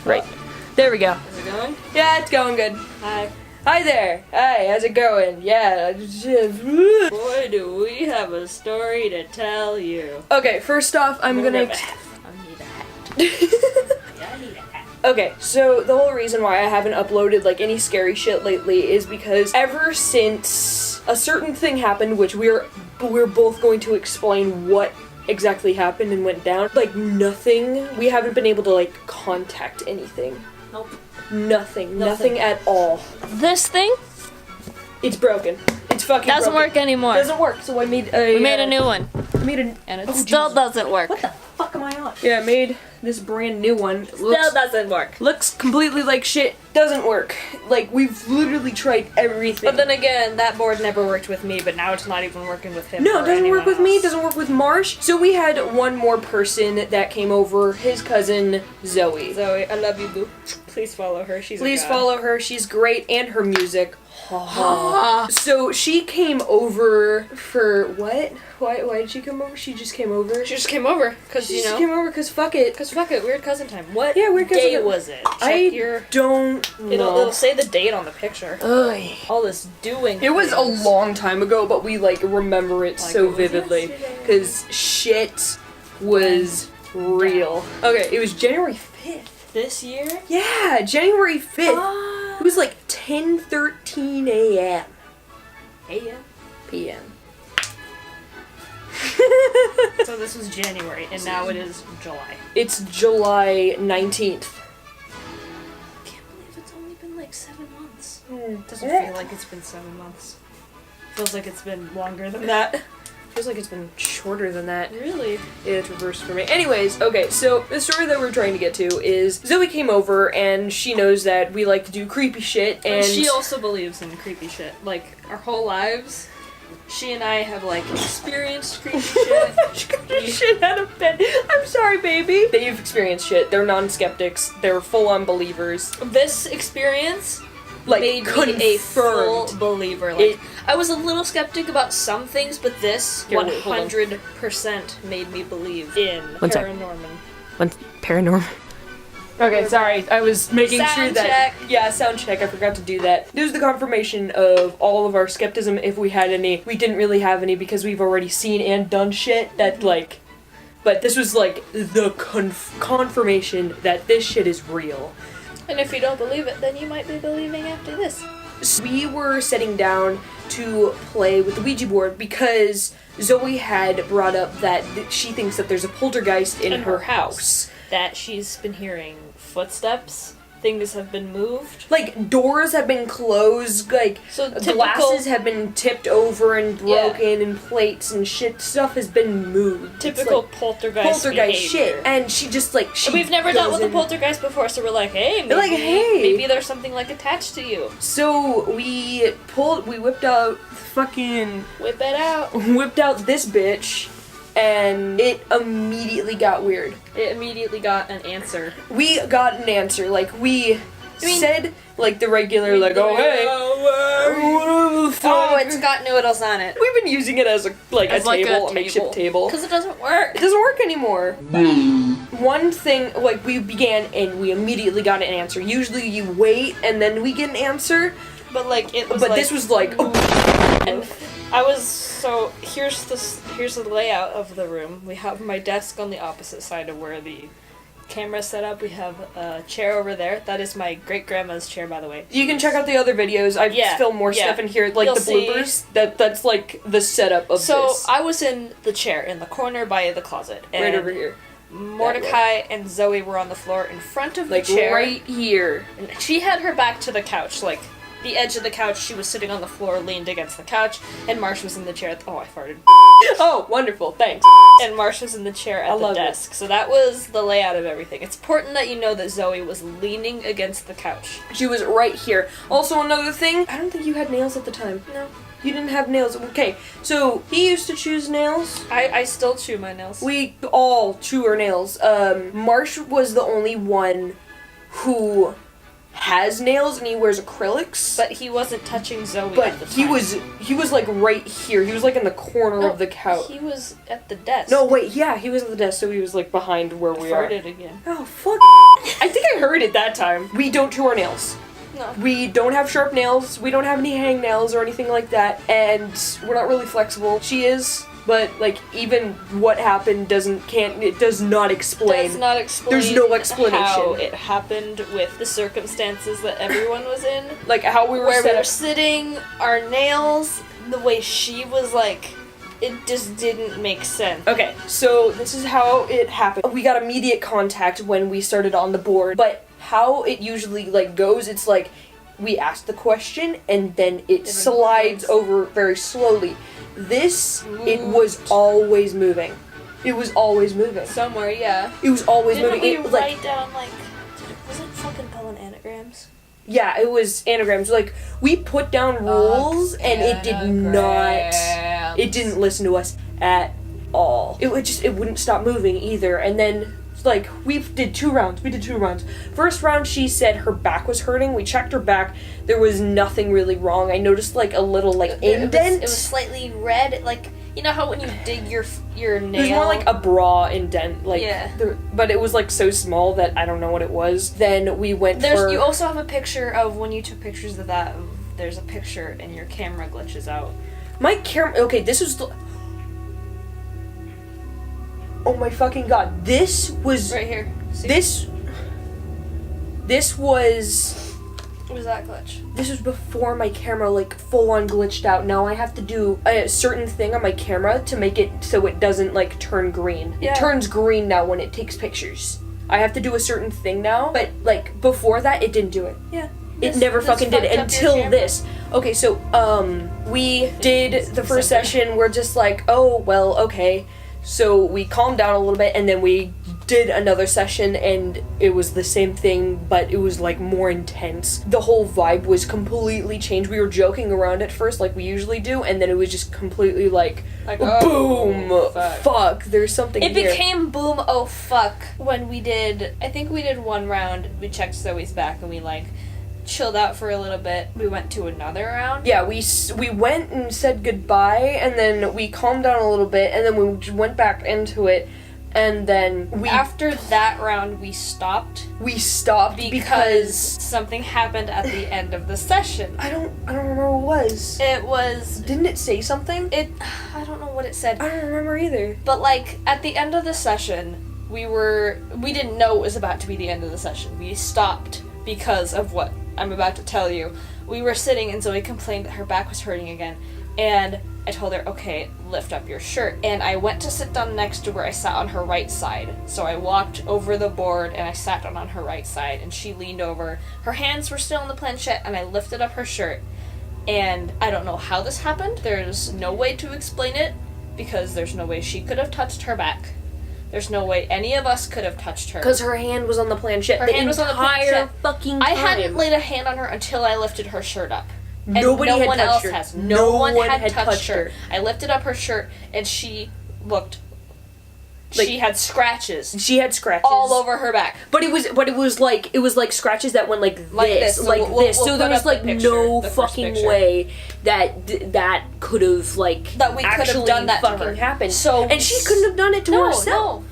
Right. There we go. Is it going? Yeah, it's going good. Hi. Hi there. Hi, how's it going? Yeah. Boy, do we have a story to tell you. Okay, first off, I'm gonna... I need a hat. I need a hat. Okay, so the whole reason why I haven't uploaded like any scary shit lately is because ever since a certain thing happened, which we're both going to explain what exactly happened and went down, like nothing, we haven't been able to like contact anything. Nope. Nothing at all. This thing It's broken. It's fucking doesn't broken. work anymore. Doesn't work, so I made a... We made a new one, and it still doesn't work. What the fuck am I on? Yeah, I made this brand new one. Still doesn't work. Looks completely like shit. Doesn't work. Like, we've literally tried everything. But then again, that board never worked with me, but now it's not even working with him. No, or it doesn't work anyone with me, it else. doesn't work with Marsh. So we had one more person that came over, his cousin, Zoe. Zoe, I love you, boo. Please follow her. She's Please a god. follow her, she's great, and her music. So she came over for what? Why did she come over? She just came over? She just came over, because, She you just know. came over because fuck it. Because fuck it, weird cousin time. What Yeah, weird cousin day time. was it? Check I don't know. It'll say the date on the picture. Ugh. All this doing. It was a things. long time ago, but we like remember it Like so it was vividly yesterday. because shit was real. Okay, it was January 5th. This year? Yeah, January 5th. It was like 10:13 a.m. A.M. p.m. So this was January, and now it is July. It's July 19th. I can't believe it's only been like 7 months. It It doesn't feel like it's been 7 months. Feels like it's been longer than that. Feels like it's been shorter than that. Really? Yeah, it's reversed for me. Anyways, okay, so the story that we're trying to get to is Zoe came over and she knows that we like to do creepy shit and she also believes in creepy shit. Like, our whole lives, she and I have, like, experienced creepy shit. She got her shit out of bed. I'm sorry, baby. They've experienced shit. They're non-skeptics. They're full-on believers. This experience Like, made confirmed. me a full believer. Like, I was a little skeptic about some things, but this Here, wait, hold on. 100% made me believe in One sec. paranormal. Paranormal. Okay, sorry. I was making sure Sound that... check. Yeah, sound check. I forgot to do that. This is the confirmation of all of our skepticism, if we had any. We didn't really have any because we've already seen and done shit that, like... But this was, like, the confirmation that this shit is real. And if you don't believe it, then you might be believing after this. We were sitting down to play with the Ouija board because Zoe had brought up that she thinks that there's a poltergeist in her house. That she's been hearing footsteps, things have been moved. Like, doors have been closed, like, So glasses have been tipped over and broken, and plates and shit. Stuff has been moved. It's typical like poltergeist poltergeist behavior. shit. And she just, like, she We've never dealt with a doesn't- poltergeist before, so we're like, hey, maybe, like, hey. maybe there's something, like, attached to you. So, we whipped out fucking... Whip it out. whipped out this bitch, and it immediately got weird. It immediately got an answer. We got an answer, like, we mean- said, like, the regular, like, oh, hey, what the fuck? Oh, it's got noodles on it. We've been using it as, a table, a makeshift table. Because it doesn't work. It doesn't work anymore. One thing, like, we began and we immedially got an answer. Usually you wait and then we get an answer, But, like, it was but like... this was like, And I was, so, here's the layout of the room. We have my desk on the opposite side of where the camera's set up. We have a chair over there. That is my great-grandma's chair, by the way. you can check out the other videos. I've Yeah, filmed more yeah. stuff in here, like You'll the see. bloopers. That's like the setup of So, this. I was in the chair, in the corner by the closet. And Right over here. Mordecai and Zoe were on the floor in front of Like, the chair. right here. And she had her back to the couch, like, the edge of the couch. She was sitting on the floor, leaned against the couch, and Marsh was in the chair. Oh, I farted. Oh, wonderful, thanks. And Marsh was in the chair I at the love it. desk. So that was the layout of everything. It's important that you know that Zoe was leaning against the couch. She was right here. Also, another thing, I don't think you had nails at the time. No. You didn't have nails. Okay, so he used to choose nails. I still chew my nails. We all chew our nails. Marsh was the only one who has nails and he wears acrylics. But he wasn't touching Zoe But at the time. he was like right here. He was like in the corner No, of the couch. He was at the desk. No, wait, yeah, he was at the desk, so he was like behind where I we are. farted again. Oh, fuck. I think I heard figured it that time. We don't do our nails. No. We don't have sharp nails, we don't have any hangnails or anything like that, and we're not really flexible. She is, but like even what happened does not explain. Does not explain. There's no explanation. How it happened with the circumstances that everyone was in. Like how we were Where we set were up. sitting, our nails, the way she was like, it just didn't make sense. Okay, so this is how it happened. We got immediate contact when we started on the board, but how it usually like goes, it's like we ask the question and then it slides over very slowly. This, it was always moving. It was always moving. Somewhere, yeah. It was always Didn't moving. we It was write like, down like, was it fucking Poland anagrams? yeah, it was anagrams. Like we put down rules and it did not. It didn't listen to us at all. It wouldn't stop moving either. And then like we did 2 rounds. First round she said her back was hurting. We checked her back. There was nothing really wrong. I noticed like a little like indent. It was slightly red, like you know how when you dig your nail. It was more like a bra indent, like Yeah. but it was like so small that I don't know what it was. Then we went for. You also have a picture of when you took pictures of that. There's a picture and your camera glitches out. My camera. Okay, this was. Oh my fucking god! This was. Right here. See? This was. What was that glitch? This was before my camera like full on glitched out. Now I have to do a certain thing on my camera to make it so it doesn't like turn green. Yeah. It turns green now when it takes pictures. I have to do a certain thing now, but like before that it didn't do it. Yeah. It never fucking did it until this. Okay, so we did the first session. We're just like, oh well, okay. So we calmed down a little bit, and then we did another session, and it was the same thing, but it was like more intense. The whole vibe was completely changed. We were joking around at first, like we usually do, and then it was just completely like boom, fuck. There's something. It here. became boom. Oh fuck! When we did, I think we did 1 round. We checked Zoe's back, and we like chilled out for a little bit. We went to another round. Yeah, we went and said goodbye, and then we calmed down a little bit, and then we went back into it, and then after that round we stopped. Because something happened at the end of the session. I don't remember what it was. It was. Didn't it say something? I don't know what it said. I don't remember either. But like at the end of the session, we didn't know it was about to be the end of the session. We stopped because of what I'm about to tell you. We were sitting and Zoe complained that her back was hurting again, and I told her, okay, lift up your shirt. And I went to sit down next to where I sat on her right side. So I walked over the board and I sat down on her right side, and she leaned over. Her hands were still on the planchette, and I lifted up her shirt. And I don't know how this happened. There's no way to explain it, because there's no way she could have touched her back. There's no way any of us could have touched her. Because her hand was on the planchette. Her hand was on the planchette. Fucking time. I hadn't laid a hand on her until I lifted her shirt up. And Nobody no had one touched else her. has. No one one had had touched her. her. I lifted up her shirt, and she looked. Like, she had scratches She had scratches all over her back. But it was like scratches that went like this. So we'll so there put was up like the picture, no the first fucking picture. way that could have like That we could have actually done that to fucking her. happened. So and she couldn't have done it to herself. No.